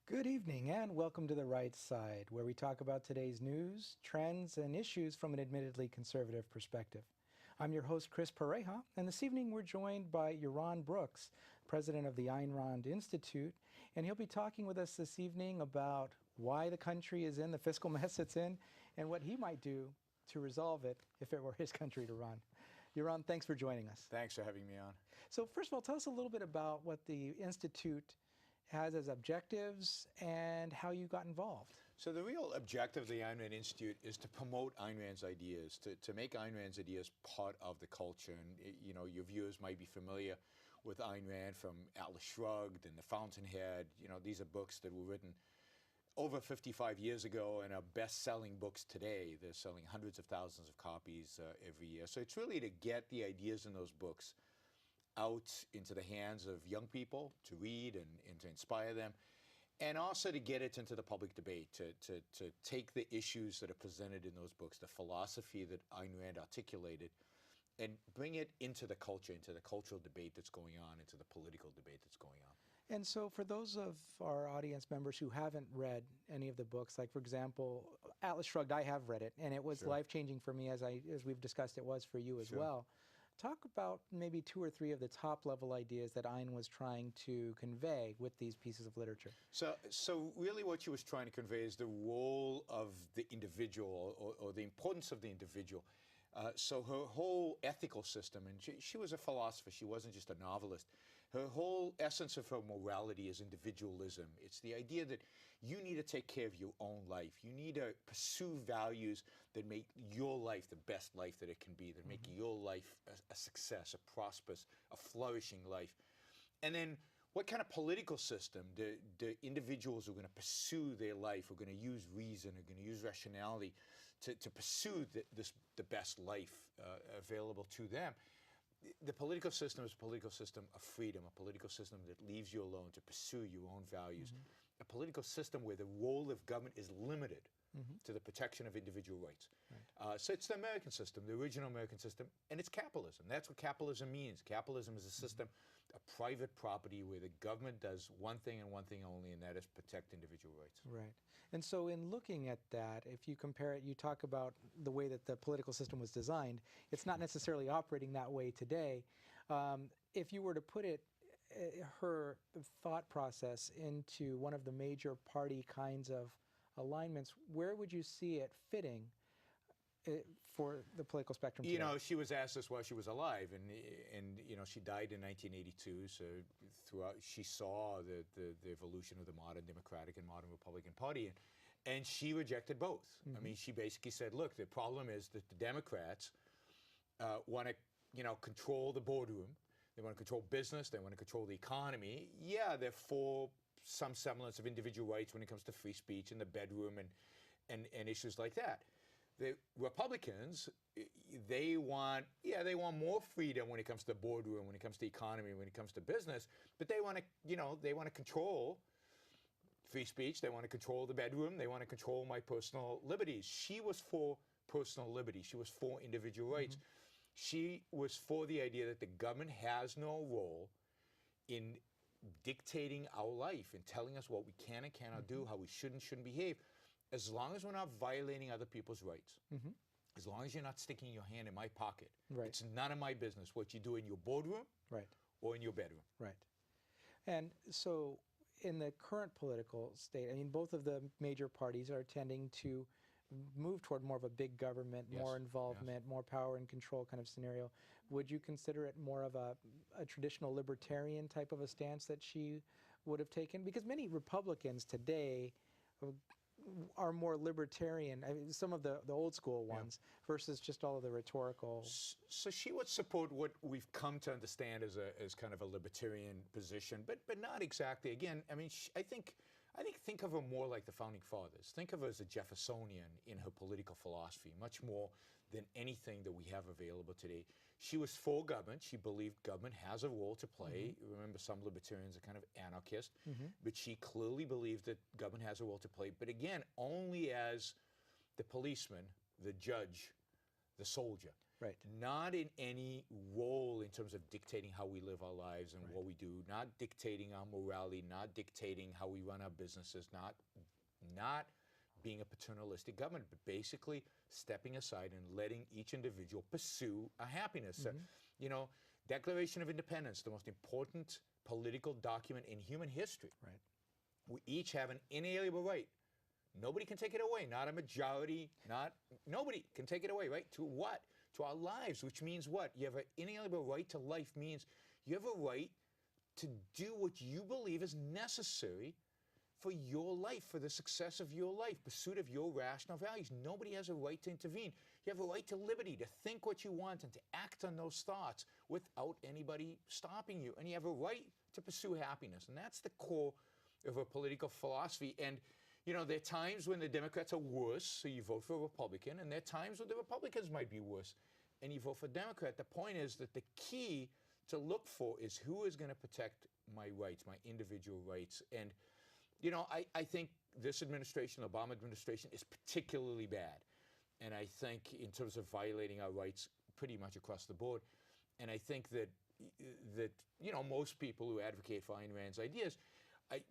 Good evening and welcome to The Right Side, where we talk about today's news, trends, and issues from an admittedly conservative perspective. I'm your host, Chris Pareja, and this evening we're joined by Yaron Brook, president of the Ayn Rand Institute, and he'll be talking with us this evening about why the country is in the fiscal mess it's in and what he might do to resolve it if it were his country to run. Yaron, thanks for joining us. Thanks for having me on. So first of all, tell us a little bit about what the Institute has as objectives and how you got involved. So the real objective of the Ayn Rand Institute is to promote Ayn Rand's ideas, to make Ayn Rand's ideas part of the culture. And you know, your viewers might be familiar with Ayn Rand from Atlas Shrugged and The Fountainhead. You know, these are books that were written over 55 years ago and are best-selling books today. They're selling hundreds of thousands of copies every year. So it's really to get the ideas in those books out into the hands of young people to read and to inspire them, and also to get it into the public debate, to take the issues that are presented in those books, the philosophy that Ayn Rand articulated, and bring it into the culture, into the cultural debate that's going on, into the political debate that's going on. And so for those of our audience members who haven't read any of the books, like for example, Atlas Shrugged, I have read it, and it was life-changing for me, as we've discussed it was for you as well. Talk about maybe 2 or 3 of the top-level ideas that Ayn was trying to convey with these pieces of literature. So really what she was trying to convey is the role of the individual, or the importance of the individual. So her whole ethical system, and she was a philosopher, she wasn't just a novelist, her whole essence of her morality is individualism. It's the idea that you need to take care of your own life. You need to pursue values that make your life the best life that it can be, that make your life a success, a prosperous, a flourishing life. And then what kind of political system the individuals who are going to pursue their life, are going to use reason, are going to use rationality to pursue the best life available to them. The political system is a political system of freedom, a political system that leaves you alone to pursue your own values, a political system where the role of government is limited to the protection of individual rights. So it's the American system, the original American system, and it's capitalism. That's what capitalism means. Capitalism is a system of private property where the government does one thing and one thing only, and that is protect individual rights. Right. And so in looking at that, if you compare it, you talk about the way that the political system was designed. It's not necessarily operating that way today. If you were to put it, her thought process into one of the major party kinds of alignments, where would you see it fitting for the political spectrum today? You know, she was asked this while she was alive, and you know, she died in 1982, so throughout she saw the evolution of the modern Democratic and modern Republican Party, and she rejected both. I mean, she basically said, look, the problem is that the Democrats want to, you know, control the boardroom, they want to control business, they want to control the economy. Yeah, they're for some semblance of individual rights when it comes to free speech in the bedroom and issues like that. The Republicans, they want more freedom when it comes to the boardroom, when it comes to the economy, when it comes to business, but they want to, you know, they want to control free speech, they want to control the bedroom, they want to control my personal liberties. She was for personal liberty, she was for individual rights. She was for the idea that the government has no role in dictating our life and telling us what we can and cannot do, how we should and shouldn't behave, as long as we're not violating other people's rights. As long as you're not sticking your hand in my pocket. It's none of my business what you do in your boardroom or in your bedroom. Right. And so in the current political state, I mean, both of the major parties are tending to move toward more of a big government, more involvement, more power and control kind of scenario. Would you consider it more of a traditional libertarian type of a stance that she would have taken? Because many Republicans today are more libertarian, I mean, some of the old school ones, versus just all of the rhetorical. So she would support what we've come to understand as kind of a libertarian position, but not exactly. Again, I mean, I think think of her more like the Founding Fathers. Think of her as a Jeffersonian in her political philosophy, much more than anything that we have available today. She was for government. She believed government has a role to play. Remember, some libertarians are kind of anarchist, but she clearly believed that government has a role to play, but again, only as the policeman, the judge, the soldier. Right. Not in any role in terms of dictating how we live our lives and what we do, not dictating our morality, not dictating how we run our businesses, not being a paternalistic government, but basically stepping aside and letting each individual pursue a happiness. You know, Declaration of Independence, the most important political document in human history. Right. We each have an inalienable right. Nobody can take it away, not a majority, nobody can take it away, right? To what? To our lives, which means what? You have an inalienable right to life, means you have a right to do what you believe is necessary for your life, for the success of your life, pursuit of your rational values. Nobody has a right to intervene. You have a right to liberty, to think what you want and to act on those thoughts without anybody stopping you. And you have a right to pursue happiness. And that's the core of a political philosophy. And you know, there are times when the Democrats are worse, so you vote for a Republican, and there are times when the Republicans might be worse, and you vote for Democrat. The point is that the key to look for is who is going to protect my rights, my individual rights. And, you know, I think this administration, the Obama administration, is particularly bad. And I think in terms of violating our rights pretty much across the board. And I think that you know, most people who advocate for Ayn Rand's ideas,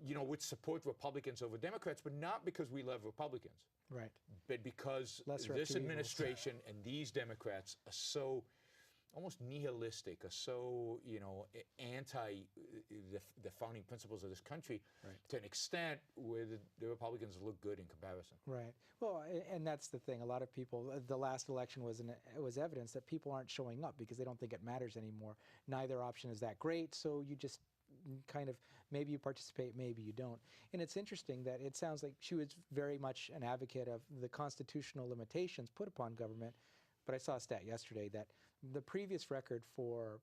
you know, would support Republicans over Democrats, but not because we love Republicans. Right. But because Lesser this administration and these Democrats are so almost nihilistic, are so, you know, anti the founding principles of this country, to an extent where the Republicans look good in comparison. Right. Well, and that's the thing. A lot of people, the last election was evidence that people aren't showing up because they don't think it matters anymore. Neither option is that great, so you just kind of, maybe you participate, maybe you don't. And it's interesting that it sounds like she was very much an advocate of the constitutional limitations put upon government, but I saw a stat yesterday that the previous record for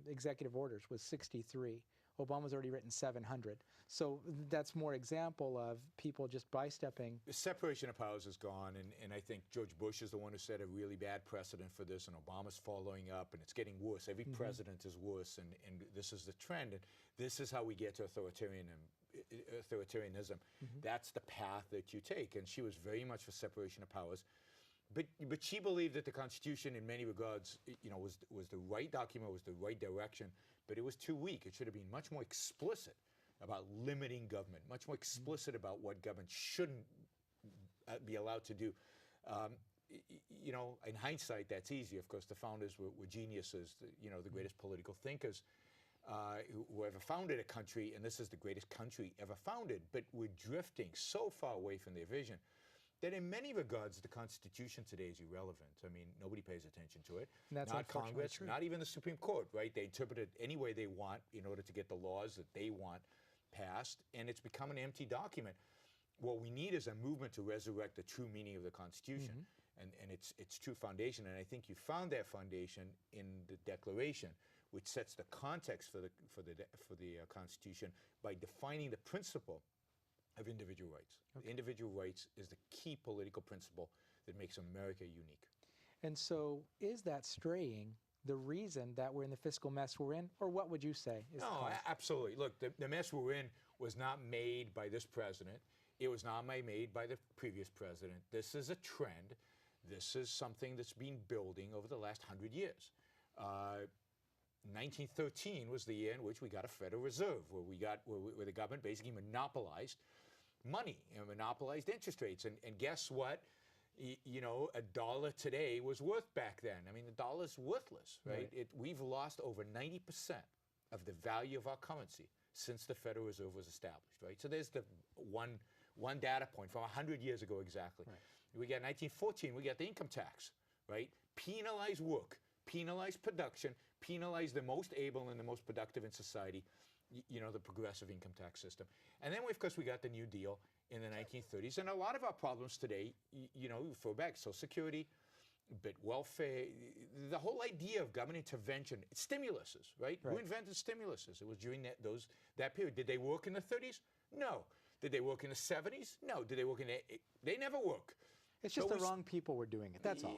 executive orders was 63. Obama's already written 700. So that's more example of people just bystepping. The separation of powers is gone, and I think George Bush is the one who set a really bad precedent for this, and Obama's following up, and it's getting worse. Every president is worse, and this is the trend, and this is how we get to authoritarianism. That's the path that you take, and she was very much for separation of powers. But she believed that the Constitution, in many regards, you know, was the right document, was the right direction, but it was too weak. It should have been much more explicit about limiting government, much more explicit about what government shouldn't be allowed to do. You know, in hindsight, that's easy. Of course, the founders were geniuses, you know, the greatest political thinkers who ever founded a country, and this is the greatest country ever founded, but we're drifting so far away from their vision that in many regards, the Constitution today is irrelevant. I mean, nobody pays attention to it. That's not Congress, true. not even the Supreme Court, right? They interpret it any way they want in order to get the laws that they want passed, and it's become an empty document. What we need is a movement to resurrect the true meaning of the Constitution and its true foundation. And I think you found that foundation in the Declaration, which sets the context for the Constitution by defining the principle of individual rights. Individual rights is the key political principle that makes America unique. And so is that straying the reason that we're in the fiscal mess we're in, or what would you say is the cause? Absolutely. Look, the mess we're in was not made by this president. It was not made by the previous president. This is a trend. This is something that's been building over the last 100 years. 1913 was the year in which we got a Federal Reserve, where the government basically monopolized money and monopolized interest rates. And guess what? You know, a dollar today was worth back then. I mean, the dollar's worthless, right? We've lost over 90% of the value of our currency since the Federal Reserve was established, right? So there's the one data point from 100 years ago exactly. We got 1914, we got the income tax, right? Penalize work, penalize production, penalize the most able and the most productive in society, you know, the progressive income tax system. And then, of course, we got the New Deal in the 1930s. And a lot of our problems today, you know, throw back Social Security, but welfare, the whole idea of government intervention, stimuluses, right? Who invented stimuluses? It was during that period. Did they work in the 30s? No. Did they work in the 70s? No. Did they work in they never work. It's just the wrong people were doing it. That's all.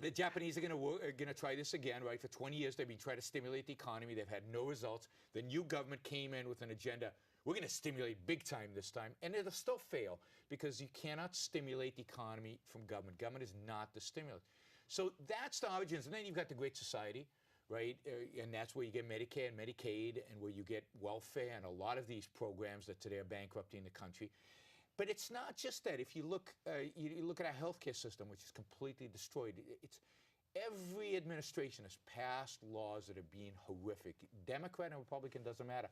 The Japanese are going to try this again, right? For 20 years, they've been trying to stimulate the economy. They've had no results. The new government came in with an agenda. We're going to stimulate big time this time. And it'll still fail because you cannot stimulate the economy from government. Government is not the stimulus. So that's the origins. And then you've got the Great Society, right? And that's where you get Medicare and Medicaid, and where you get welfare and a lot of these programs that today are bankrupting the country. But it's not just that. If you look at our healthcare system, which is completely destroyed, it's every administration has passed laws that are being horrific. Democrat and Republican doesn't matter.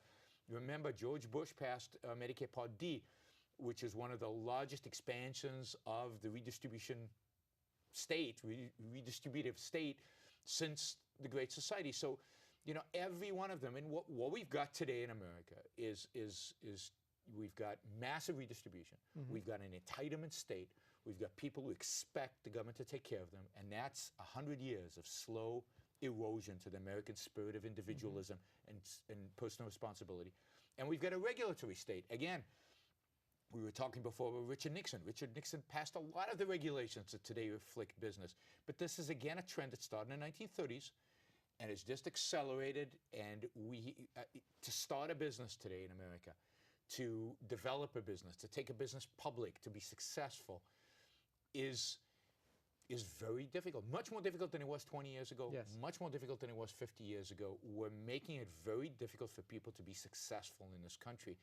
Remember, George Bush passed Medicare Part D, which is one of the largest expansions of the redistributive state since the Great Society. So, you know, every one of them. And what we've got today in America is we've got massive redistribution. We've got an entitlement state. We've got people who expect the government to take care of them. And that's 100 years of slow erosion to the American spirit of individualism and personal responsibility. And we've got a regulatory state. Again, we were talking before with Richard Nixon. Richard Nixon passed a lot of the regulations that today afflict business. But this is, again, a trend that started in the 1930s and it's just accelerated. And to start a business today in America, to develop a business, to take a business public, to be successful, is very difficult. Much more difficult than it was 20 years ago. Yes. Much more difficult than it was 50 years ago. We're making it very difficult for people to be successful in this country,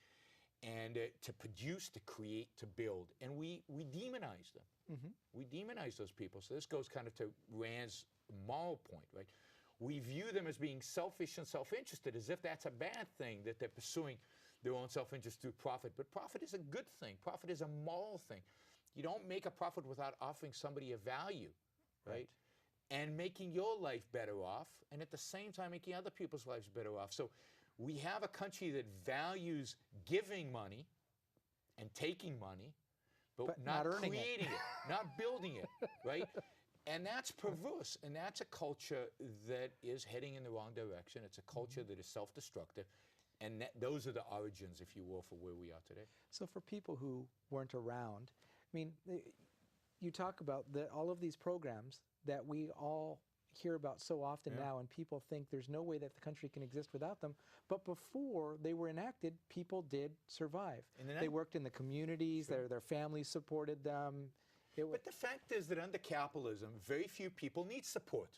and to produce, to create, to build. And we demonize them. We demonize those people. So this goes kind of to Rand's moral point, right? We view them as being selfish and self-interested, as if that's a bad thing, that they're pursuing their own self-interest through profit. But profit is a good thing. Profit is a moral thing. You don't make a profit without offering somebody a value, right? And making your life better off, and at the same time making other people's lives better off. So we have a country that values giving money and taking money, but not creating it, not building it, right? And that's perverse, and that's a culture that is heading in the wrong direction. It's a culture that is self-destructive. And those are the origins, if you will, for where we are today. So for people who weren't around, I mean, you talk about all of these programs that we all hear about so often now, and people think there's no way that the country can exist without them. But before they were enacted, people did survive. They worked in the communities, their families supported them. But the fact is that under capitalism, very few people need support,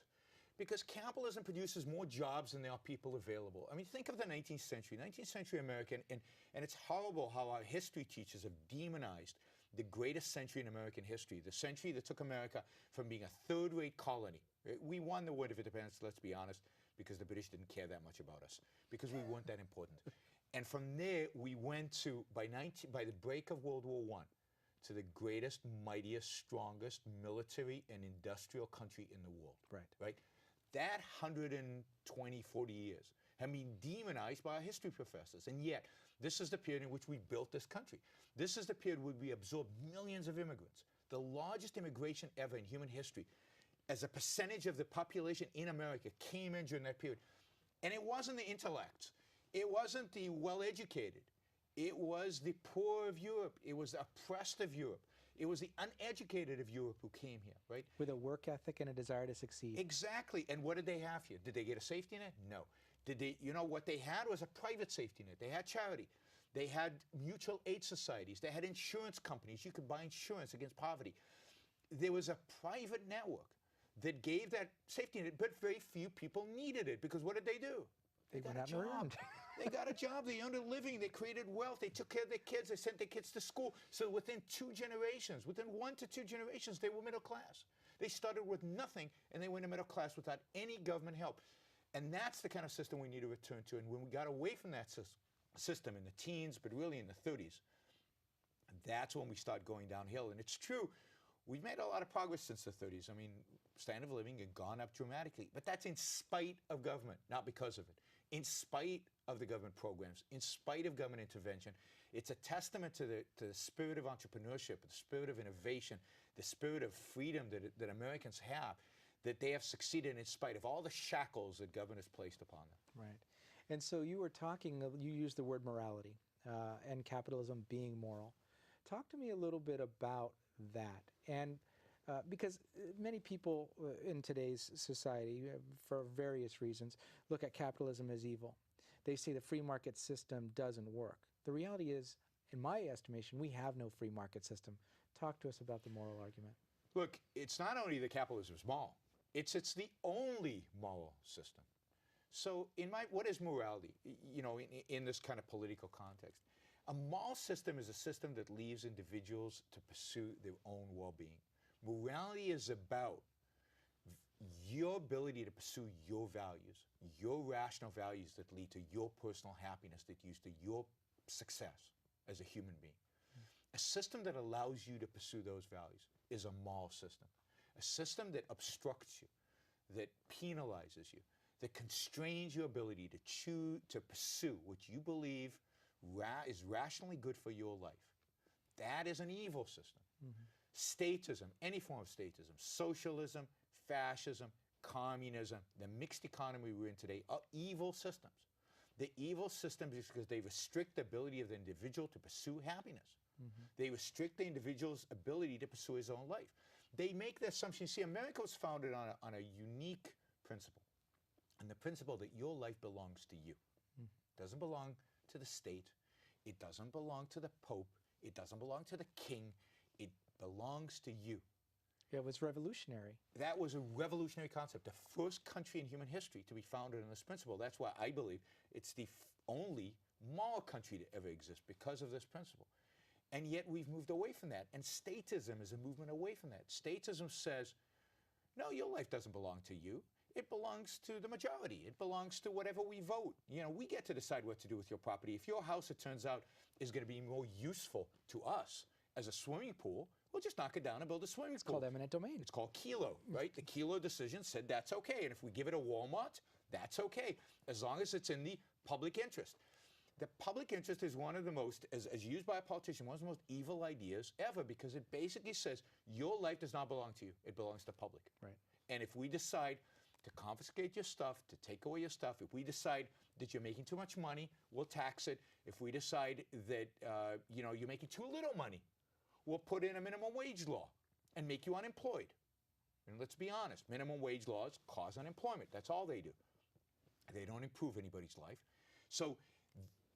because capitalism produces more jobs than there are people available. I mean, think of the 19th century. 19th century American, and it's horrible how our history teachers have demonized the greatest century in American history, the century that took America from being a third-rate colony. We won the war of independence, let's be honest, because the British didn't care that much about us, because we weren't that important. And from there, we went to, by the break of World War I, to the greatest, mightiest, strongest military and industrial country in the world. Right? That 120, 40 years have been demonized by our history professors. And yet, this is the period in which we built this country. This is the period where we absorbed millions of immigrants, the largest immigration ever in human history. As a percentage of the population in America came in during that period. And it wasn't the intellects. It wasn't the well-educated. It was the poor of Europe. It was the oppressed of Europe. It was the uneducated of Europe who came here, right? With a work ethic and a desire to succeed. Exactly. And what did they have here? Did they get a safety net? No. Did they, you know, what they had was a private safety net. They had charity. They had mutual aid societies. They had insurance companies. You could buy insurance against poverty. There was a private network that gave that safety net, but very few people needed it, because what did they do? They went out and around. They got a job. They earned a living. They created wealth. They took care of their kids. They sent their kids to school. So within 2 generations, within 1 to 2 generations, they were middle class. They started with nothing, and they went to middle class without any government help. And that's the kind of system we need to return to. And when we got away from that system in the teens, but really in the 30s, that's when we start going downhill. And it's true, we've made a lot of progress since the 30s. I mean, standard of living had gone up dramatically. But that's in spite of government, not because of it. In spite of the government programs, in spite of government intervention. It's a testament to the spirit of entrepreneurship, the spirit of innovation, the spirit of freedom that Americans have, that they have succeeded in spite of all the shackles that government has placed upon them. Right. And so you were talking, you used the word morality and capitalism being moral. Talk to me a little bit about that. And because many people in today's society, for various reasons, look at capitalism as evil. They say the free market system doesn't work. The reality is, in my estimation, we have no free market system. Talk to us about the moral argument. Look, it's not only that capitalism is moral. It's the only moral system. So what is morality, in this kind of political context? A moral system is a system that leaves individuals to pursue their own well-being. Morality is about your ability to pursue your values, your rational values that lead to your personal happiness, that lead to your success as a human being. A system that allows you to pursue those values is a moral system. A system that obstructs you, that penalizes you, that constrains your ability to choose to pursue what you believe is rationally good for your life. That is an evil system. Statism, any form of statism, socialism, fascism, communism, the mixed economy we're in today are evil systems. The evil systems is because they restrict the ability of the individual to pursue happiness. They restrict the individual's ability to pursue his own life. They make the assumption, see, America was founded on a unique principle. And the principle that your life belongs to you. It doesn't belong to the state. It doesn't belong to the Pope. It doesn't belong to the king. It belongs to you. It was revolutionary. That was a revolutionary concept. The first country in human history to be founded on this principle. That's why I believe it's the only moral country to ever exist, because of this principle. And yet we've moved away from that. And statism is a movement away from that. Statism says, no, your life doesn't belong to you. It belongs to the majority. It belongs to whatever we vote. We get to decide what to do with your property. If your house, it turns out, is going to be more useful to us as a swimming pool, we'll just knock it down and build a swimming pool. It's called eminent domain. It's called Kelo, right? The Kelo decision said that's okay. And if we give it a Walmart, that's okay, as long as it's in the public interest. The public interest is one of the most, as used by a politician, one of the most evil ideas ever, because it basically says your life does not belong to you. It belongs to the public. Right. And if we decide to confiscate your stuff, to take away your stuff, if we decide that you're making too much money, we'll tax it. If we decide that you're making too little money, we'll put in a minimum wage law and make you unemployed. And let's be honest, minimum wage laws cause unemployment. That's all they do. They don't improve anybody's life. So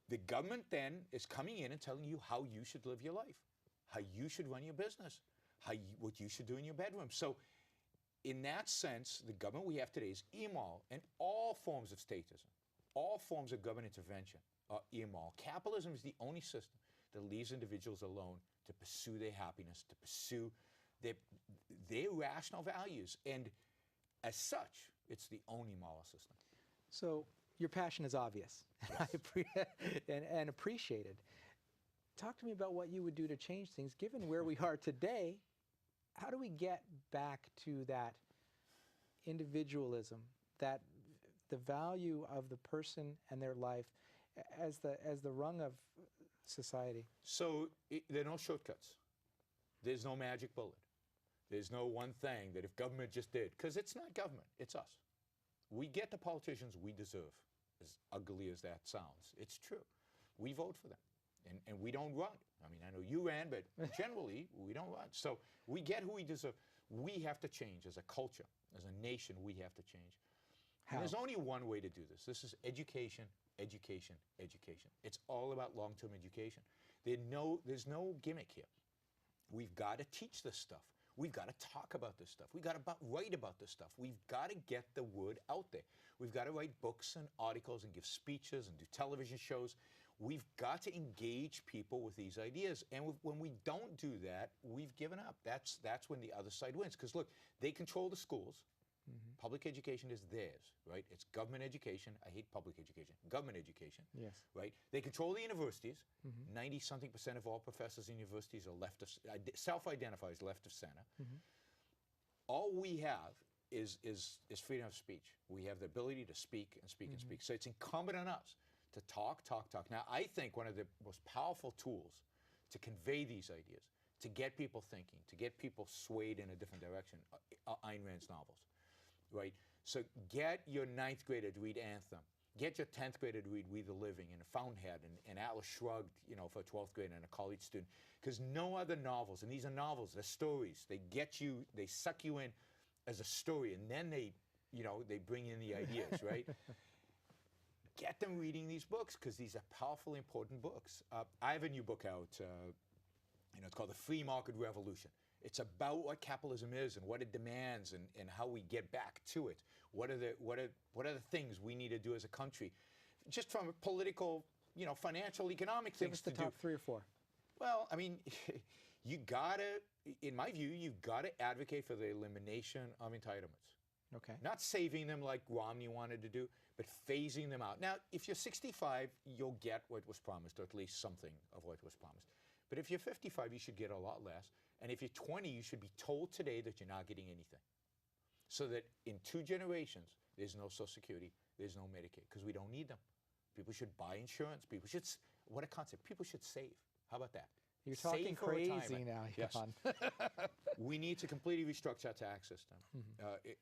the government then is coming in and telling you how you should live your life, how you should run your business, what you should do in your bedroom. So in that sense, the government we have today is immoral, and all forms of statism, all forms of government intervention are immoral. Capitalism is the only system that leaves individuals alone to pursue their happiness, to pursue their rational values. And as such, it's the only moral system. So your passion is obvious. Yes. and appreciated. Talk to me about what you would do to change things. Given where we are today, how do we get back to that individualism, that the value of the person and their life as the rung of society? So there are no shortcuts. There's no magic bullet. There's no one thing that if government just did, because it's not government, it's us. We get the politicians we deserve, as ugly as that sounds. It's true. We vote for them, and we don't run. I mean, I know you ran, but generally, we don't run. So we get who we deserve. We have to change as a culture, as a nation, we have to change. How? And there's only one way to do this. This is education, education, education. It's all about long-term education. There's no gimmick here. We've got to teach this stuff. We've got to talk about this stuff. We've got to write about this stuff. We've got to get the word out there. We've got to write books and articles and give speeches and do television shows. We've got to engage people with these ideas. And when we don't do that, we've given up. That's when the other side wins. Because look, they control the schools. Public education is theirs, right? It's government education. I hate public education. Government education, Yes. right? They control the universities. 90-something% of all professors in universities are self-identify as left of center. All we have is freedom of speech. We have the ability to speak and speak and speak. So it's incumbent on us to talk, talk, talk. Now, I think one of the most powerful tools to convey these ideas, to get people thinking, to get people swayed in a different direction, are Ayn Rand's novels. Right? So get your 9th grader to read Anthem. Get your 10th grader to read We the Living and Fountainhead and Atlas Shrugged, for a 12th grader and a college student. Because no other novels, and these are novels, they're stories. They get you, they suck you in as a story, and then they bring in the ideas, right? Get them reading these books, because these are powerfully important books. I have a new book out. It's called The Free Market Revolution. It's about what capitalism is and what it demands and how we get back to it. What are the things we need to do as a country, just from a political, financial, economic things to do. Give us the top 3 or 4. Well, I mean, you gotta, in my view, you gotta advocate for the elimination of entitlements. Okay. Not saving them like Romney wanted to do, but phasing them out. Now, if you're 65, you'll get what was promised, or at least something of what was promised. But if you're 55, you should get a lot less. And if you're 20, you should be told today that you're not getting anything. So that in 2 generations, there's no Social Security, there's no Medicaid, because we don't need them. People should buy insurance. People should, what a concept. People should save. How about that? You're talking crazy now, yes. Yaron. We need to completely restructure our tax system,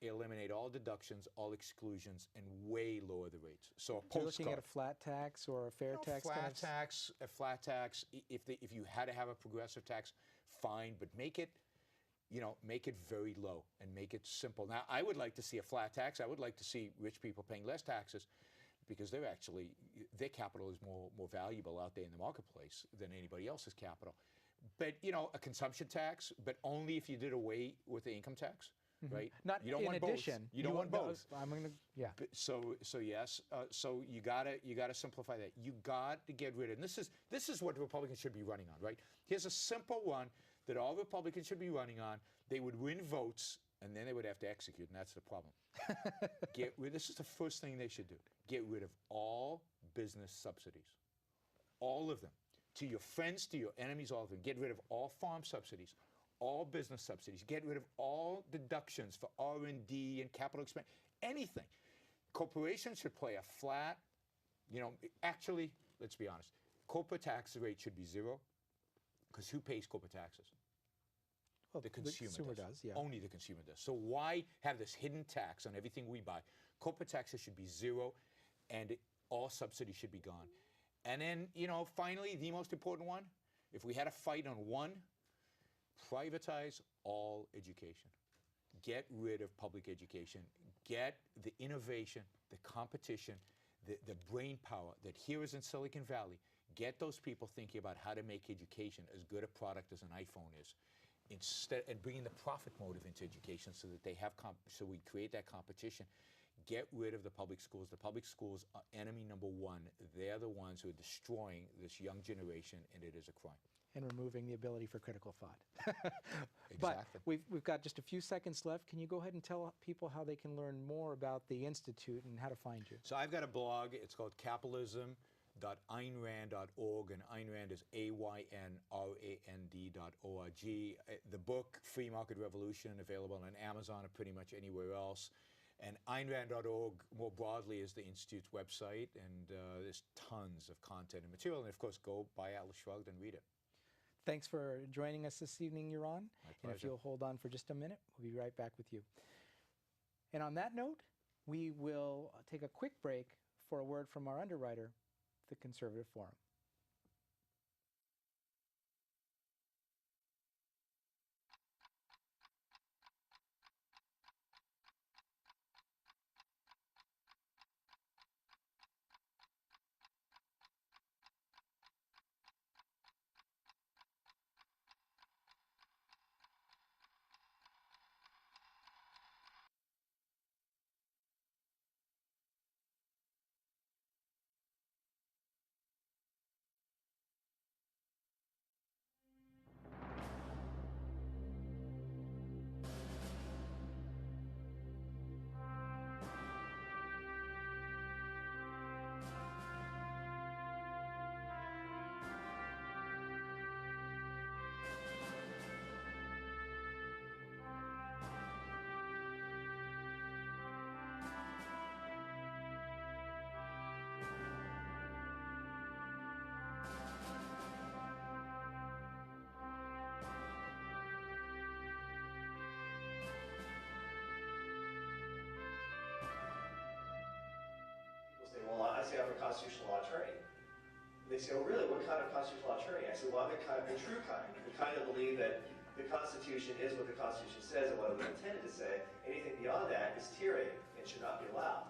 eliminate all deductions, all exclusions, and way lower the rates. So a postcard. You're looking at a flat tax or a fair tax? A flat tax. If you had to have a progressive tax, fine, but make it, make it very low and make it simple. Now, I would like to see a flat tax. I would like to see rich people paying less taxes, because their capital is more valuable out there in the marketplace than anybody else's capital. But, a consumption tax, but only if you did away with the income tax, right? Not you don't in want addition. Both. You don't want both. I'm going to, yeah. But so yes. So you gotta simplify that. You got to get rid of, and this is what Republicans should be running on, right? Here's a simple one that all Republicans should be running on. They would win votes, and then they would have to execute, and that's the problem. This is the first thing they should do. Get rid of all business subsidies. All of them. To your friends, to your enemies, all of them. Get rid of all farm subsidies, all business subsidies. Get rid of all deductions for R&D and capital expense, anything. Corporations should pay a flat, actually, let's be honest, corporate tax rate should be 0, because who pays corporate taxes? Well, the consumer does, yeah. Only the consumer does. So why have this hidden tax on everything we buy? Corporate taxes should be 0, and all subsidies should be gone. And then, finally, the most important one, if we had a fight on one, privatize all education. Get rid of public education. Get the innovation, the competition, the brain power that here is in Silicon Valley. Get those people thinking about how to make education as good a product as an iPhone is. And bringing the profit motive into education so that they have, so we create that competition. Get rid of the public schools. The public schools are enemy number 1. They're the ones who are destroying this young generation, and it is a crime. And removing the ability for critical thought. Exactly. But we've got just a few seconds left. Can you go ahead and tell people how they can learn more about the Institute and how to find you? So I've got a blog. It's called Capitalism. .AynRand.org, and Ayn Rand is AYNRAND.org. The book, Free Market Revolution, available on Amazon or pretty much anywhere else. And AynRand.org, more broadly, is the Institute's website, and there's tons of content and material. And of course, go buy Atlas Shrugged and read it. Thanks for joining us this evening, Yaron. My pleasure. And if you'll hold on for just a minute, we'll be right back with you. And on that note, we will take a quick break for a word from our underwriter, the Conservative Forum. Well, I say I'm a constitutional law attorney. They say, oh really, what kind of constitutional law attorney? I say, well, I'm the true kind, the kind that believe that the Constitution is what the Constitution says and what it was intended to say. Anything beyond that is tyranny and should not be allowed.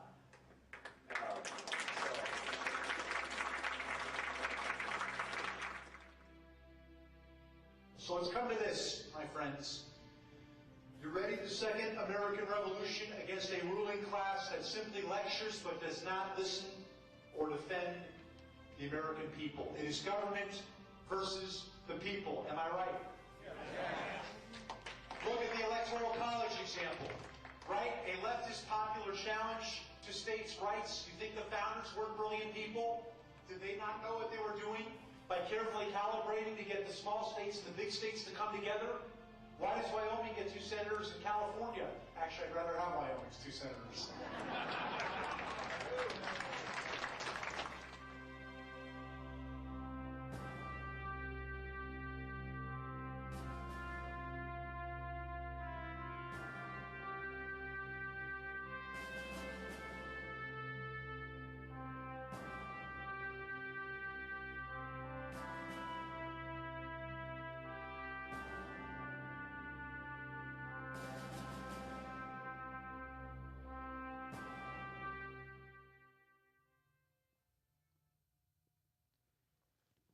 So let's come to this, my friends. You ready for the second American Revolution against a ruling class that simply lectures but does not listen or defend the American people? It is government versus the people. Am I right? Look at the Electoral College example, right? A leftist popular challenge to states' rights. You think the founders weren't brilliant people? Did they not know what they were doing by carefully calibrating to get the small states and the big states to come together? Why does Wyoming get 2 senators in California? Actually, I'd rather have Wyoming's 2 senators.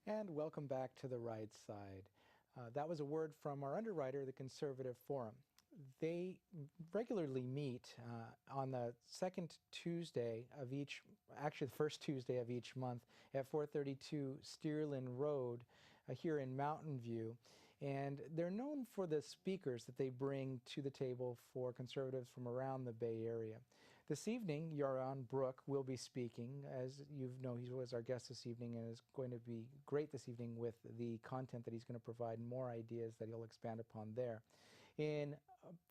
And welcome back to the right side. That was a word from our underwriter, the Conservative Forum. They regularly meet on the second Tuesday of each, actually the first Tuesday of each month at 432 Stearland Road here in Mountain View. And they're known for the speakers that they bring to the table for conservatives from around the Bay Area. This evening, Yaron Brook will be speaking. As you know, he was our guest this evening and is going to be great this evening with the content that he's going to provide, more ideas that he'll expand upon there. In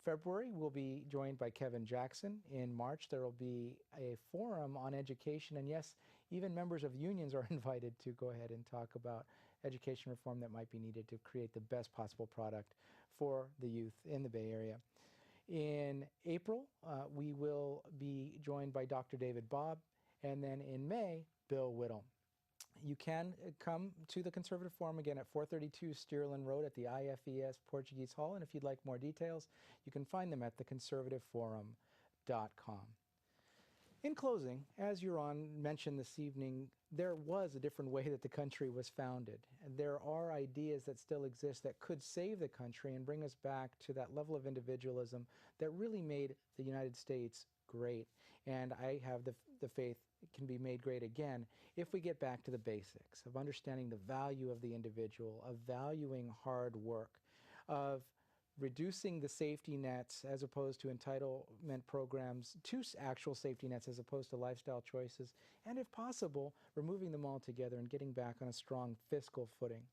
February, we'll be joined by Kevin Jackson. In March, there will be a forum on education, and yes, even members of unions are invited to go ahead and talk about education reform that might be needed to create the best possible product for the youth in the Bay Area. In April, we will be joined by Dr. David Bobb, and then in May, Bill Whittle. You can come to the Conservative Forum again at 432 Stearland Road at the IFES Portuguese Hall, and if you'd like more details, you can find them at theconservativeforum.com. In closing, as Yaron mentioned this evening, there was a different way that the country was founded. There are ideas that still exist that could save the country and bring us back to that level of individualism that really made the United States great. And I have the faith it can be made great again if we get back to the basics of understanding the value of the individual, of valuing hard work, of reducing the safety nets as opposed to entitlement programs to actual safety nets as opposed to lifestyle choices, and if possible, removing them all together and getting back on a strong fiscal footing.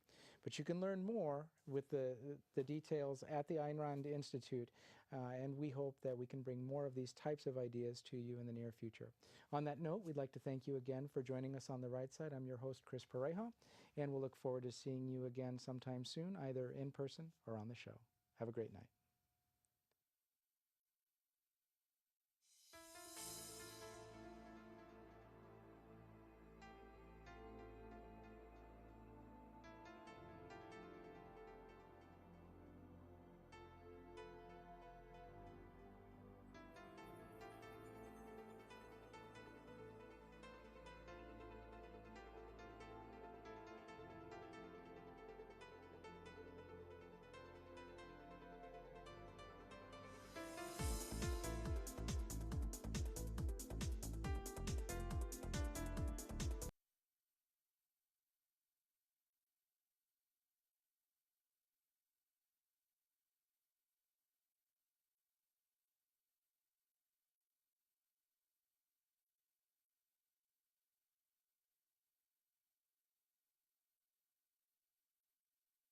But you can learn more with the details at the Ayn Rand Institute, and we hope that we can bring more of these types of ideas to you in the near future. On that note, we'd like to thank you again for joining us on the right side. I'm your host, Chris Pareja, and we'll look forward to seeing you again sometime soon, either in person or on the show. Have a great night.